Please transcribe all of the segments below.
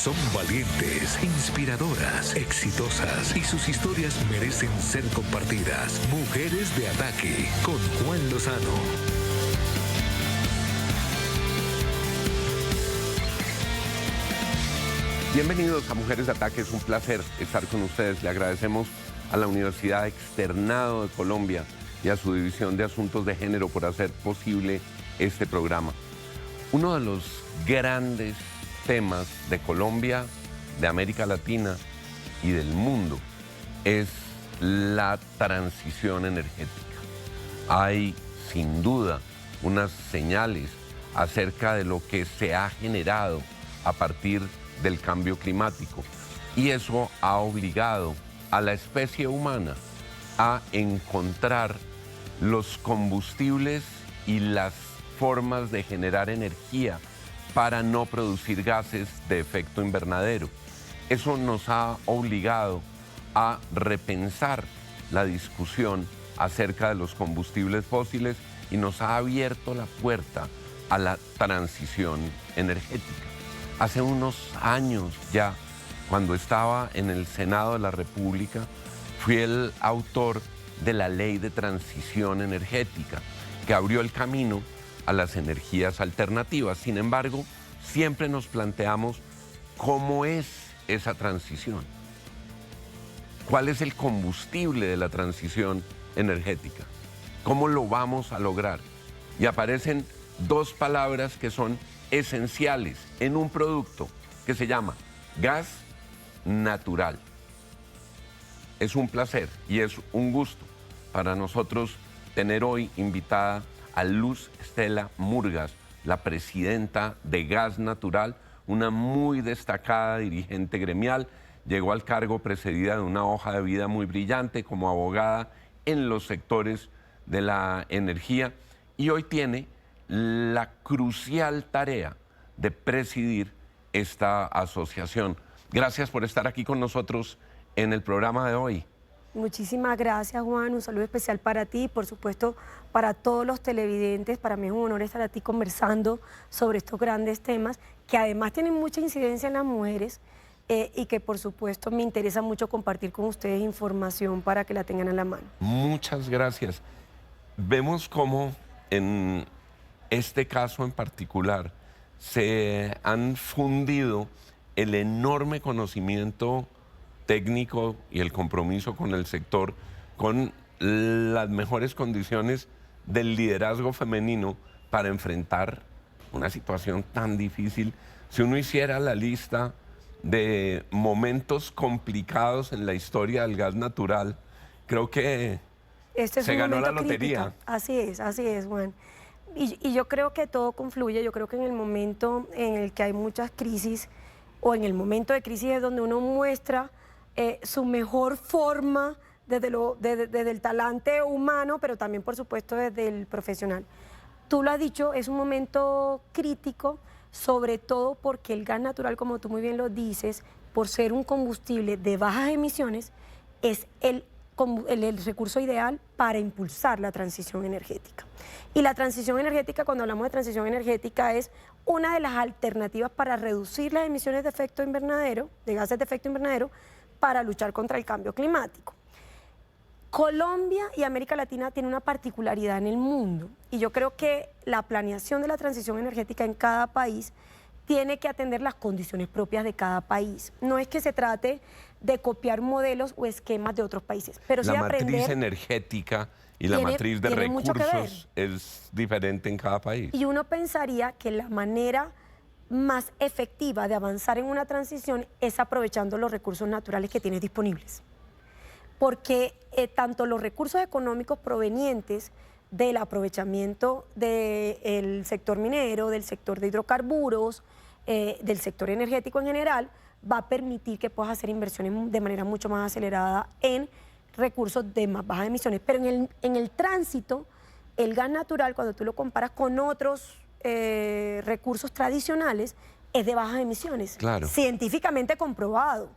Son valientes, inspiradoras, exitosas y sus historias merecen ser compartidas. Mujeres de Ataque con Juan Lozano. Bienvenidos a Mujeres de Ataque, es un placer estar con ustedes. Le agradecemos a la Universidad Externado de Colombia y a su División de Asuntos de Género por hacer posible este programa. Uno de los grandes temas de Colombia, de América Latina y del mundo es la transición energética. Hay sin duda unas señales acerca de lo que se ha generado a partir del cambio climático y eso ha obligado a la especie humana a encontrar los combustibles y las formas de generar energía para no producir gases de efecto invernadero. Eso nos ha obligado a repensar la discusión acerca de los combustibles fósiles y nos ha abierto la puerta a la transición energética. Hace unos años ya, cuando estaba en el Senado de la República, fui el autor de la Ley de Transición Energética, que abrió el camino a las energías alternativas. Sin embargo, siempre nos planteamos cómo es esa transición. ¿Cuál es el combustible de la transición energética? ¿Cómo lo vamos a lograr? Y aparecen dos palabras que son esenciales en un producto que se llama gas natural. Es un placer y es un gusto para nosotros tener hoy invitada a Luz Estela Murgas, la presidenta de Gas Natural, una muy destacada dirigente gremial. Llegó al cargo precedida de una hoja de vida muy brillante como abogada en los sectores de la energía y hoy tiene la crucial tarea de presidir esta asociación. Gracias por estar aquí con nosotros en el programa de hoy. Muchísimas gracias, Juan. Un saludo especial para ti y, por supuesto, para todos los televidentes. Para mí es un honor estar aquí conversando sobre estos grandes temas que además tienen mucha incidencia en las mujeres y que, por supuesto, me interesa mucho compartir con ustedes información para que la tengan a la mano. Muchas gracias. Vemos cómo en este caso en particular se han fundido el enorme conocimiento técnico y el compromiso con el sector, con las mejores condiciones del liderazgo femenino para enfrentar una situación tan difícil. Si uno hiciera la lista de momentos complicados en la historia del gas natural, creo que se ganó la lotería. Crítico. Así es, Juan. Y yo creo que todo confluye. Yo creo que en el momento en el que hay muchas crisis o en el momento de crisis es donde uno muestra su mejor forma desde el talante humano, pero también, por supuesto, desde el profesional. Tú lo has dicho, es un momento crítico, sobre todo porque el gas natural, como tú muy bien lo dices, por ser un combustible de bajas emisiones, es el recurso ideal para impulsar la transición energética. Y la transición energética, cuando hablamos de transición energética, es una de las alternativas para reducir las emisiones de efecto invernadero, de gases de efecto invernadero, para luchar contra el cambio climático. Colombia y América Latina tienen una particularidad en el mundo y yo creo que la planeación de la transición energética en cada país tiene que atender las condiciones propias de cada país. No es que se trate de copiar modelos o esquemas de otros países, pero sí la aprender. matriz energética y la matriz de recursos es diferente en cada país. Y uno pensaría que la manera más efectiva de avanzar en una transición es aprovechando los recursos naturales que tienes disponibles. Porque tanto los recursos económicos provenientes del aprovechamiento del sector minero, del sector de hidrocarburos, del sector energético en general, va a permitir que puedas hacer inversiones de manera mucho más acelerada en recursos de más bajas emisiones. Pero en el tránsito, el gas natural, cuando tú lo comparas con otros recursos tradicionales, es de bajas emisiones. Claro. Científicamente comprobado.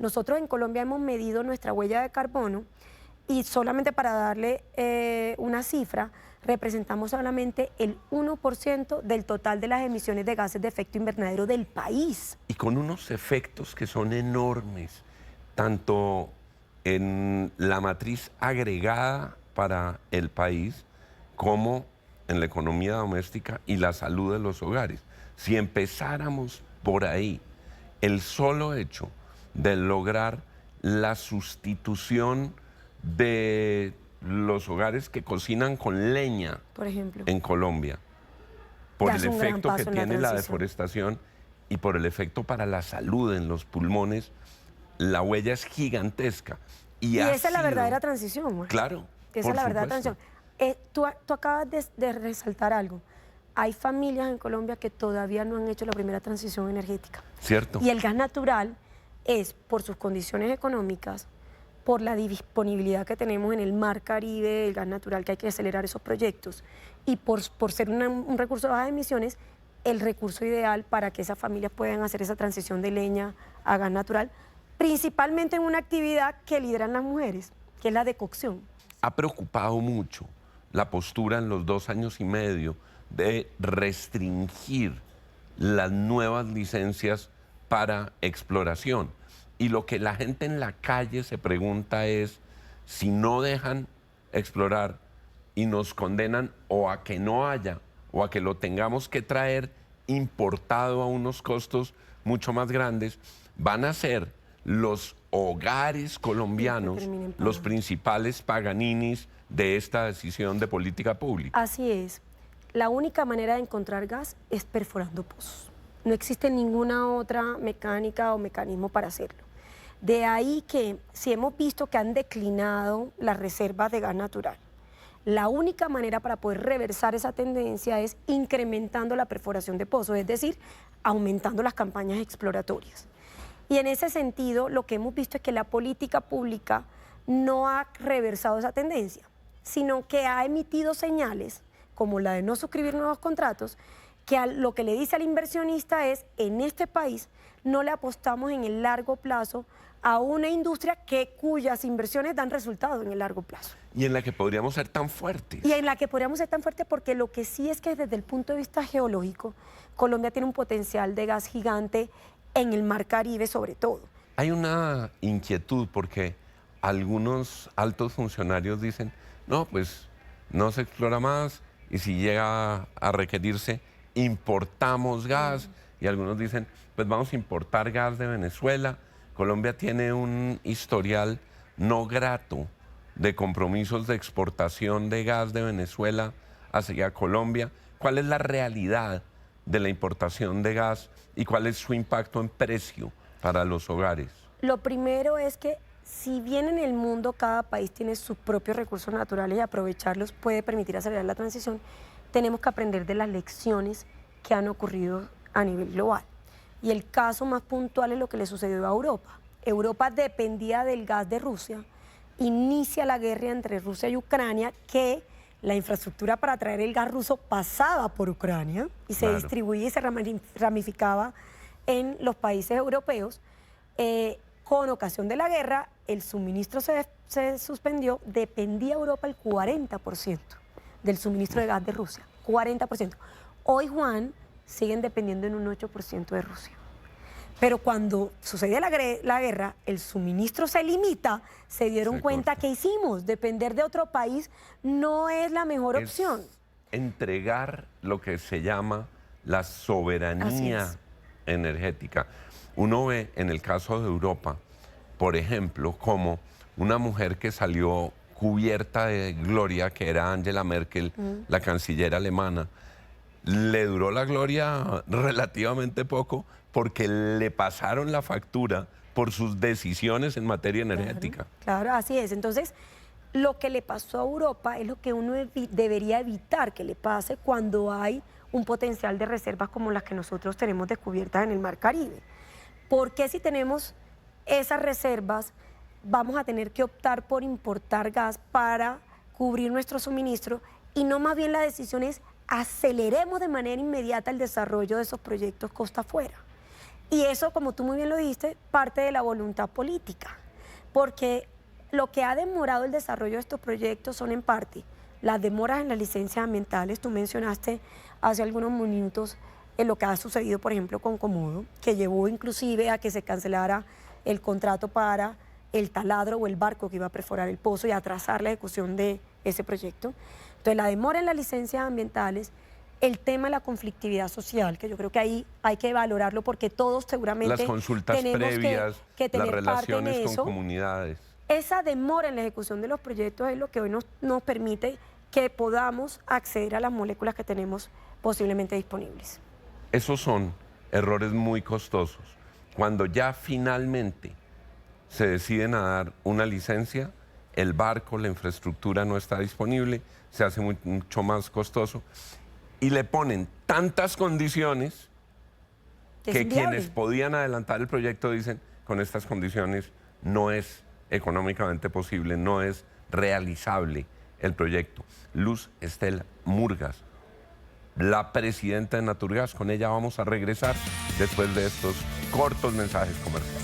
Nosotros en Colombia hemos medido nuestra huella de carbono y solamente para darle una cifra, representamos solamente el 1% del total de las emisiones de gases de efecto invernadero del país. Y con unos efectos que son enormes, tanto en la matriz agregada para el país como en la economía doméstica y la salud de los hogares. Si empezáramos por ahí, el solo hecho de lograr la sustitución de los hogares que cocinan con leña, por ejemplo, en Colombia, por ya el es un gran efecto que paso en la tiene la transición. deforestación y por el efecto para la salud en los pulmones, la huella es gigantesca. Y ha esa es la sido- verdadera transición, Juan. Claro, Esa por es la verdadera supuesto. transición. Tú acabas de resaltar algo. Hay familias en Colombia que todavía no han hecho la primera transición energética. ¿Cierto? Y el gas natural es, por sus condiciones económicas, por la disponibilidad que tenemos en el mar Caribe, el gas natural, que hay que acelerar esos proyectos, y por ser un recurso de bajas emisiones, el recurso ideal para que esas familias puedan hacer esa transición de leña a gas natural, principalmente en una actividad que lideran las mujeres, que es la decocción. Ha preocupado mucho la postura en los 2 años y medio de restringir las nuevas licencias para exploración. Y lo que la gente en la calle se pregunta es, si no dejan explorar y nos condenan o a que no haya o a que lo tengamos que traer importado a unos costos mucho más grandes, van a ser los hogares colombianos terminen los pagando. principales paganinis de esta decisión de política pública. Así es. La única manera de encontrar gas es perforando pozos. No existe ninguna otra mecánica o mecanismo para hacerlo. De ahí que si hemos visto que han declinado las reservas de gas natural, la única manera para poder reversar esa tendencia es incrementando la perforación de pozos, es decir, aumentando las campañas exploratorias. Y en ese sentido, lo que hemos visto es que la política pública no ha reversado esa tendencia, sino que ha emitido señales, como la de no suscribir nuevos contratos, que lo que le dice al inversionista es, en este país no le apostamos en el largo plazo a una industria cuyas inversiones dan resultados en el largo plazo. Y en la que podríamos ser tan fuertes. Y en la que podríamos ser tan fuertes porque lo que sí es que desde el punto de vista geológico, Colombia tiene un potencial de gas gigante en el mar Caribe sobre todo. Hay una inquietud porque algunos altos funcionarios dicen, no, pues no se explora más y si llega a requerirse, importamos gas. Y algunos dicen, pues vamos a importar gas de Venezuela. Colombia tiene un historial no grato de compromisos de exportación de gas de Venezuela hacia Colombia. ¿Cuál es la realidad de la importación de gas y cuál es su impacto en precio para los hogares? Lo primero es que si bien en el mundo cada país tiene sus propios recursos naturales y aprovecharlos puede permitir acelerar la transición, tenemos que aprender de las lecciones que han ocurrido a nivel global. Y el caso más puntual es lo que le sucedió a Europa. Europa dependía del gas de Rusia, inicia la guerra entre Rusia y Ucrania, que la infraestructura para traer el gas ruso pasaba por Ucrania y se Claro. distribuía y se ramificaba en los países europeos. Con ocasión de la guerra, el suministro se suspendió, dependía Europa el 40% del suministro de gas de Rusia, 40%. Hoy, Juan, siguen dependiendo en un 8% de Rusia. Pero cuando sucede la guerra, el suministro se limita, se dieron cuenta que hicimos, depender de otro país no es la mejor Es opción. entregar lo que se llama la Así soberanía es. energética. Uno ve en el caso de Europa, por ejemplo, como una mujer que salió cubierta de gloria, que era Angela Merkel, la canciller alemana, le duró la gloria relativamente poco porque le pasaron la factura por sus decisiones en materia energética. Claro, así es. Entonces, lo que le pasó a Europa es lo que uno debería evitar que le pase cuando hay un potencial de reservas como las que nosotros tenemos descubiertas en el Mar Caribe. Porque si tenemos esas reservas, vamos a tener que optar por importar gas para cubrir nuestro suministro y no más bien la decisión es aceleremos de manera inmediata el desarrollo de esos proyectos costa afuera. Y eso, como tú muy bien lo dijiste, parte de la voluntad política, porque lo que ha demorado el desarrollo de estos proyectos son en parte las demoras en las licencias ambientales. Tú mencionaste hace algunos minutos lo que ha sucedido, por ejemplo, con Comodo, que llevó inclusive a que se cancelara el contrato para el taladro o el barco que iba a perforar el pozo y atrasar la ejecución de ese proyecto. Entonces, la demora en las licencias ambientales, el tema de la conflictividad social, que yo creo que ahí hay que valorarlo porque todos seguramente las consultas tenemos previas, que tener las parte en relaciones eso. con comunidades. Esa demora en la ejecución de los proyectos es lo que hoy nos permite que podamos acceder a las moléculas que tenemos posiblemente disponibles. Esos son errores muy costosos. Cuando ya finalmente se deciden a dar una licencia, el barco, la infraestructura no está disponible, se hace mucho más costoso y le ponen tantas condiciones que quienes podían adelantar el proyecto dicen, con estas condiciones no es económicamente posible, no es realizable el proyecto. Luz Estela Murgas, la presidenta de Naturgas, con ella vamos a regresar después de estos cortos mensajes comerciales.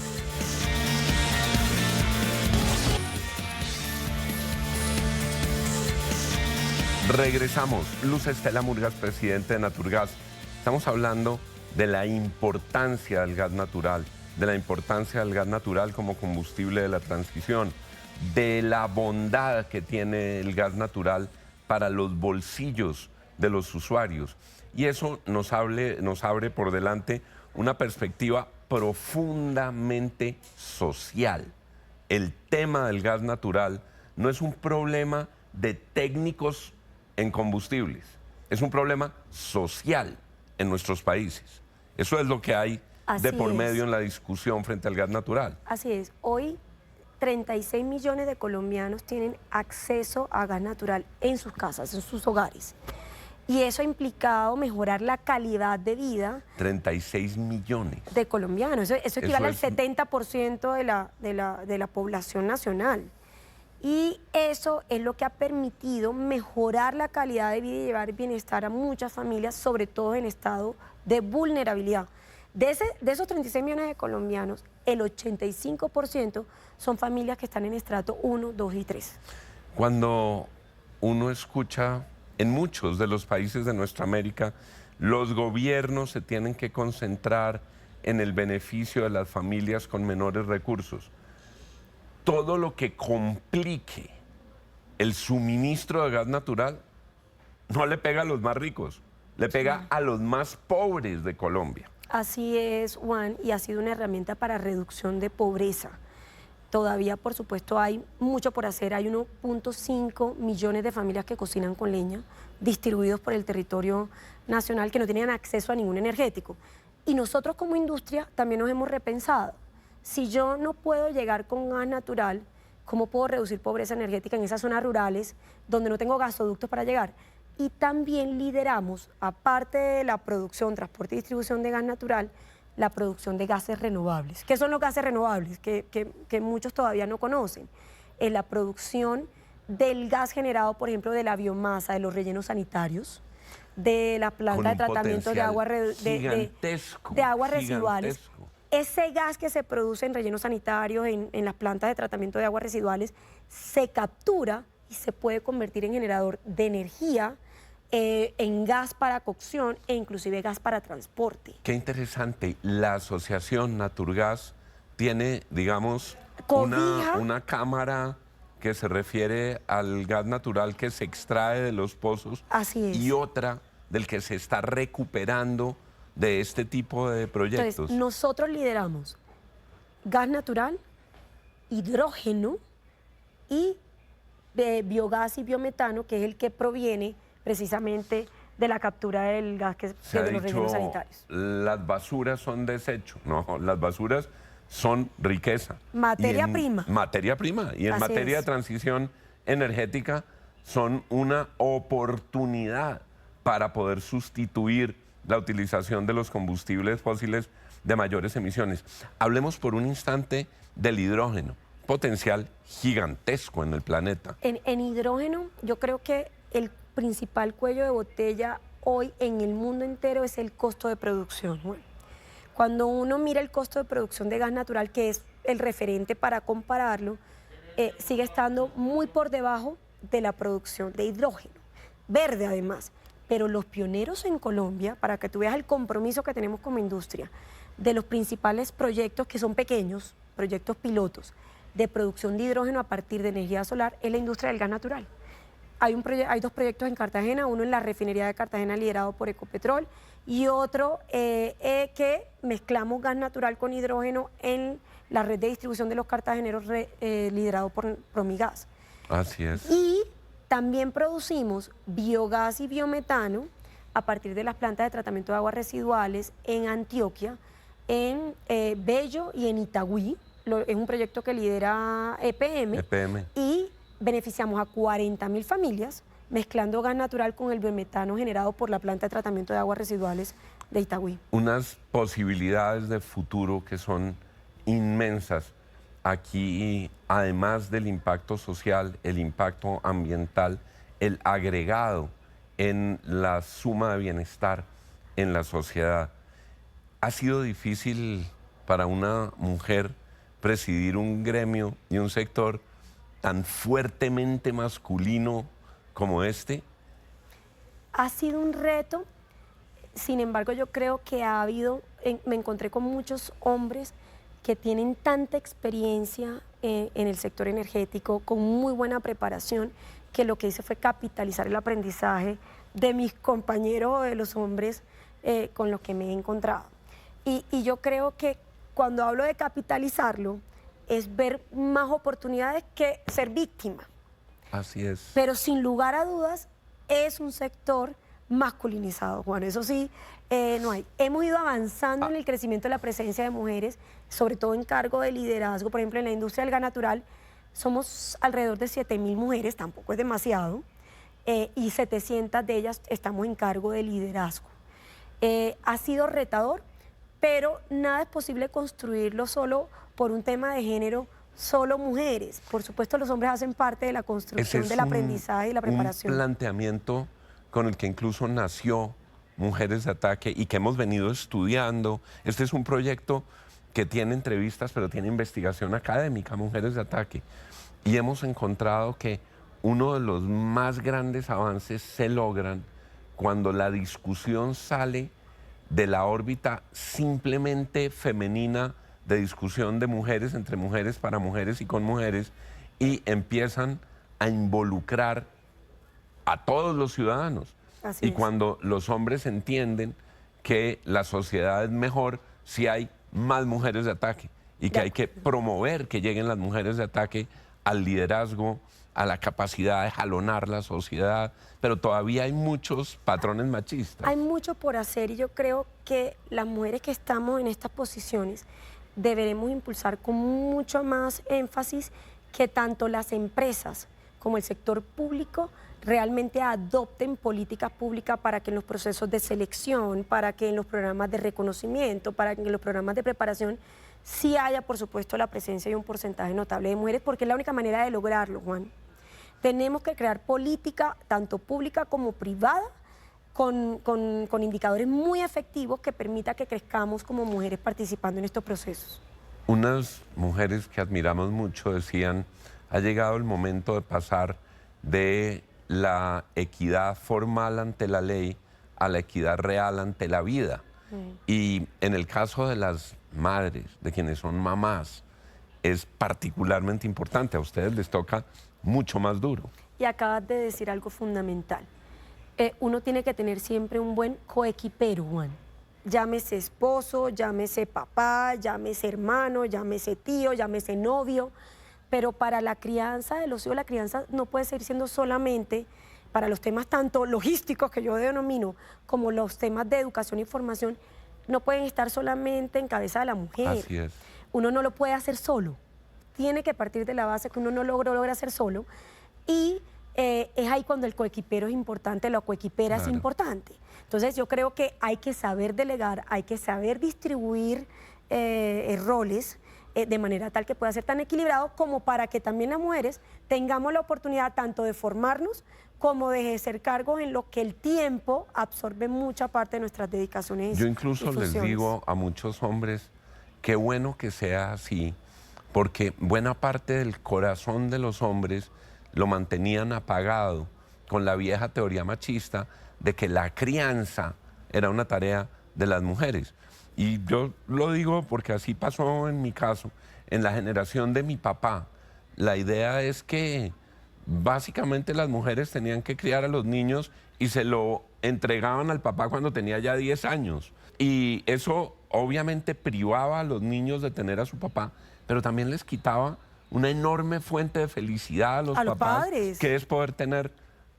Regresamos. Luz Estela Murgas, presidente de Naturgas. Estamos hablando de la importancia del gas natural, como combustible de la transición, de la bondad que tiene el gas natural para los bolsillos de los usuarios. Y eso nos abre por delante una perspectiva profundamente social. El tema del gas natural no es un problema de técnicos en combustibles, es un problema social en nuestros países. Eso es lo que hay de por medio en la discusión frente al gas natural. Así es. Hoy 36 millones de colombianos tienen acceso a gas natural en sus casas, en sus hogares. Y eso ha implicado mejorar la calidad de vida. 36 millones. De colombianos. Eso equivale al 70% de la población nacional. Y eso es lo que ha permitido mejorar la calidad de vida y llevar bienestar a muchas familias, sobre todo en estado de vulnerabilidad. De esos 36 millones de colombianos, el 85% son familias que están en estrato 1, 2 y 3. Cuando uno escucha en muchos de los países de nuestra América, los gobiernos se tienen que concentrar en el beneficio de las familias con menores recursos. Todo lo que complique el suministro de gas natural no le pega a los más ricos, le pega a los más pobres de Colombia. Así es, Juan, y ha sido una herramienta para reducción de pobreza. Todavía, por supuesto, hay mucho por hacer. Hay 1.5 millones de familias que cocinan con leña, distribuidos por el territorio nacional, que no tenían acceso a ningún energético. Y nosotros como industria también nos hemos repensado. Si yo no puedo llegar con gas natural, ¿cómo puedo reducir pobreza energética en esas zonas rurales donde no tengo gasoductos para llegar? Y también lideramos, aparte de la producción, transporte y distribución de gas natural, la producción de gases renovables. ¿Qué son los gases renovables? Que muchos todavía no conocen. Es la producción del gas generado, por ejemplo, de la biomasa, de los rellenos sanitarios, de la planta de tratamiento de aguas residuales. Ese gas que se produce en rellenos sanitarios, en las plantas de tratamiento de aguas residuales, se captura y se puede convertir en generador de energía, en gas para cocción e inclusive gas para transporte. Qué interesante. La asociación Naturgas tiene, digamos, una cámara que se refiere al gas natural que se extrae de los pozos. Así es. Y otra del que se está recuperando de este tipo de proyectos. Entonces, nosotros lideramos gas natural, hidrógeno y biogás y biometano, que es el que proviene precisamente de la captura del gas de los rellenos sanitarios. Las basuras son desecho. No, las basuras son riqueza. Materia prima. Materia prima. Y en materia de transición energética son una oportunidad para poder sustituir la utilización de los combustibles fósiles de mayores emisiones. Hablemos por un instante del hidrógeno, potencial gigantesco en el planeta. En hidrógeno, yo creo que el principal cuello de botella hoy en el mundo entero es el costo de producción. Bueno, cuando uno mira el costo de producción de gas natural, que es el referente para compararlo, sigue estando muy por debajo de la producción de hidrógeno, verde además. Pero los pioneros en Colombia, para que tú veas el compromiso que tenemos como industria, de los principales proyectos que son pequeños, proyectos pilotos, de producción de hidrógeno a partir de energía solar, es la industria del gas natural. Hay 2 proyectos en Cartagena, uno en la refinería de Cartagena liderado por Ecopetrol y otro que mezclamos gas natural con hidrógeno en la red de distribución de los cartageneros liderado por Promigas. Así es. Y también producimos biogás y biometano a partir de las plantas de tratamiento de aguas residuales en Antioquia, en Bello y en Itagüí. Es un proyecto que lidera EPM. Y beneficiamos a 40.000 familias mezclando gas natural con el biometano generado por la planta de tratamiento de aguas residuales de Itagüí. Unas posibilidades de futuro que son inmensas. Aquí, además del impacto social, el impacto ambiental, el agregado en la suma de bienestar en la sociedad. ¿Ha sido difícil para una mujer presidir un gremio y un sector tan fuertemente masculino como este? Ha sido un reto, sin embargo yo creo que me encontré con muchos hombres que tienen tanta experiencia en el sector energético, con muy buena preparación, que lo que hice fue capitalizar el aprendizaje de mis compañeros o de los hombres con los que me he encontrado. Y yo creo que cuando hablo de capitalizarlo, es ver más oportunidades que ser víctima. Así es. Pero sin lugar a dudas, es un sector masculinizado, Juan. Eso sí, no hay. Hemos ido avanzando en el crecimiento de la presencia de mujeres, sobre todo en cargo de liderazgo. Por ejemplo, en la industria del gas natural somos alrededor de 7.000 mujeres, tampoco es demasiado, y 700 de ellas estamos en cargo de liderazgo. Ha sido retador, pero nada es posible construirlo solo por un tema de género, solo mujeres. Por supuesto, los hombres hacen parte de la construcción del aprendizaje y la preparación. Un planteamiento con el que incluso nació Mujeres de Ataque y que hemos venido estudiando. Este es un proyecto que tiene entrevistas, pero tiene investigación académica, Mujeres de Ataque. Y hemos encontrado que uno de los más grandes avances se logran cuando la discusión sale de la órbita simplemente femenina de discusión de mujeres, entre mujeres, para mujeres y con mujeres, y empiezan a involucrar a todos los ciudadanos. Así es. Cuando los hombres entienden que la sociedad es mejor si hay más mujeres de ataque y que hay que promover que lleguen las mujeres de ataque al liderazgo, a la capacidad de jalonar la sociedad, pero todavía hay muchos patrones machistas. Hay mucho por hacer y yo creo que las mujeres que estamos en estas posiciones deberemos impulsar con mucho más énfasis que tanto las empresas como el sector público realmente adopten políticas públicas para que en los procesos de selección, para que en los programas de reconocimiento, para que en los programas de preparación sí haya, por supuesto, la presencia y un porcentaje notable de mujeres, porque es la única manera de lograrlo, Juan. Tenemos que crear política, tanto pública como privada, con indicadores muy efectivos que permita que crezcamos como mujeres participando en estos procesos. Unas mujeres que admiramos mucho decían, ha llegado el momento de pasar de la equidad formal ante la ley a la equidad real ante la vida. Y en el caso de las madres, de quienes son mamás, es particularmente importante. A ustedes les toca mucho más duro. Y acabas de decir algo fundamental. Uno tiene que tener siempre un buen coequipero, Juan. Llámese esposo, llámese papá, llámese hermano, llámese tío, llámese novio. Pero para la crianza de los hijos, la crianza no puede seguir siendo solamente para los temas tanto logísticos que yo denomino, como los temas de educación y formación, no pueden estar solamente en cabeza de la mujer. Así es. Uno no lo puede hacer solo. Tiene que partir de la base que uno no logra hacer solo. Y es ahí cuando el coequipero es importante, la coequipera es importante. Entonces yo creo que hay que saber delegar, hay que saber distribuir roles de manera tal que pueda ser tan equilibrado como para que también las mujeres tengamos la oportunidad tanto de formarnos como de ejercer cargos en lo que el tiempo absorbe mucha parte de nuestras dedicaciones. Yo incluso les digo a muchos hombres, qué bueno que sea así, porque buena parte del corazón de los hombres lo mantenían apagado con la vieja teoría machista de que la crianza era una tarea de las mujeres. Y yo lo digo porque así pasó en mi caso, en la generación de mi papá. La idea es que básicamente las mujeres tenían que criar a los niños y se lo entregaban al papá cuando tenía ya 10 años. Y eso obviamente privaba a los niños de tener a su papá, pero también les quitaba una enorme fuente de felicidad a los papás, padres, que es poder tener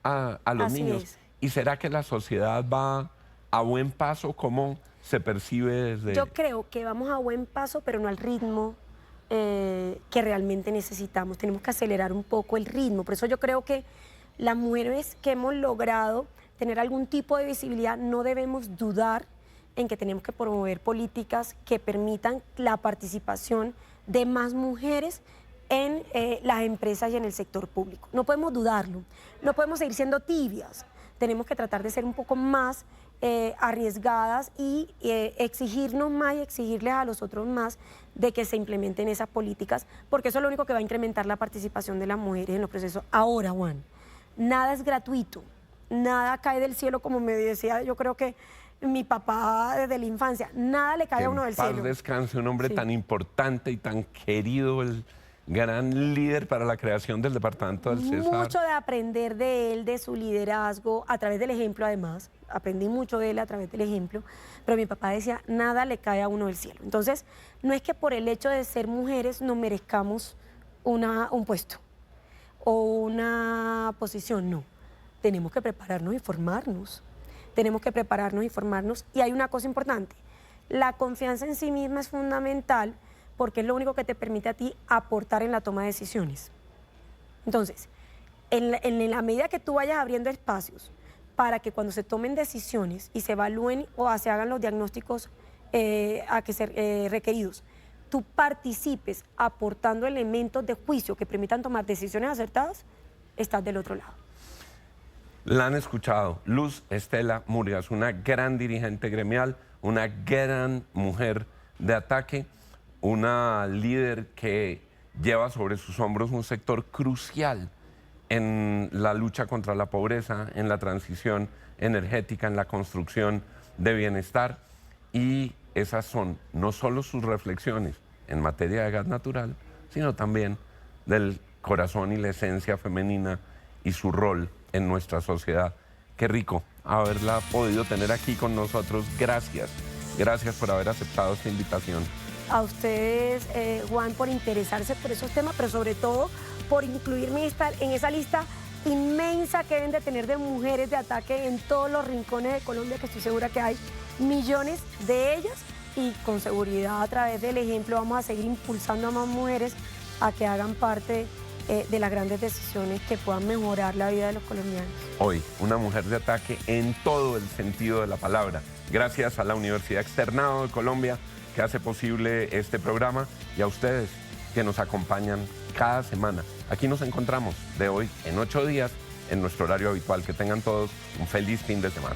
a los Así niños. es. ¿Y será que la sociedad va a buen paso? ¿Cómo se percibe desde...? Yo creo que vamos a buen paso, pero no al ritmo que realmente necesitamos. Tenemos que acelerar un poco el ritmo. Por eso yo creo que las mujeres que hemos logrado tener algún tipo de visibilidad, no debemos dudar en que tenemos que promover políticas que permitan la participación de más mujeres en las empresas y en el sector público. No podemos dudarlo, no podemos seguir siendo tibias. Tenemos que tratar de ser un poco más arriesgadas y exigirnos más y exigirles a los otros más de que se implementen esas políticas, porque eso es lo único que va a incrementar la participación de las mujeres en los procesos. Ahora, Juan, nada es gratuito, nada cae del cielo, como me decía, yo creo que mi papá desde la infancia, nada le cae a uno del cielo. En paz descanse un hombre Sí. tan importante y tan querido, el gran líder para la creación del departamento del Cesar. Mucho de aprender de él, de su liderazgo, a través del ejemplo además. Aprendí mucho de él a través del ejemplo, pero mi papá decía, nada le cae a uno del cielo. Entonces, no es que por el hecho de ser mujeres no merezcamos un puesto o una posición, no. Tenemos que prepararnos y formarnos. Tenemos que prepararnos y formarnos. Y hay una cosa importante, la confianza en sí misma es fundamental porque es lo único que te permite a ti aportar en la toma de decisiones. Entonces, en la medida que tú vayas abriendo espacios para que cuando se tomen decisiones y se evalúen o se hagan los diagnósticos requeridos, tú participes aportando elementos de juicio que permitan tomar decisiones acertadas, estás del otro lado. La han escuchado, Luz Estela Murgas, una gran dirigente gremial, una gran mujer de ataque, una líder que lleva sobre sus hombros un sector crucial en la lucha contra la pobreza, en la transición energética, en la construcción de bienestar. Y esas son no solo sus reflexiones en materia de gas natural, sino también del corazón y la esencia femenina y su rol en nuestra sociedad. Qué rico haberla podido tener aquí con nosotros. Gracias. Gracias por haber aceptado esta invitación. A ustedes, Juan, por interesarse por esos temas, pero sobre todo por incluirme en esa lista inmensa que deben de tener de mujeres de ataque en todos los rincones de Colombia, que estoy segura que hay millones de ellas, y con seguridad a través del ejemplo vamos a seguir impulsando a más mujeres a que hagan parte de las grandes decisiones que puedan mejorar la vida de los colombianos. Hoy, una mujer de ataque en todo el sentido de la palabra. Gracias a la Universidad Externado de Colombia, que hace posible este programa, y a ustedes que nos acompañan cada semana. Aquí nos encontramos de hoy en 8 días en nuestro horario habitual. Que tengan todos un feliz fin de semana.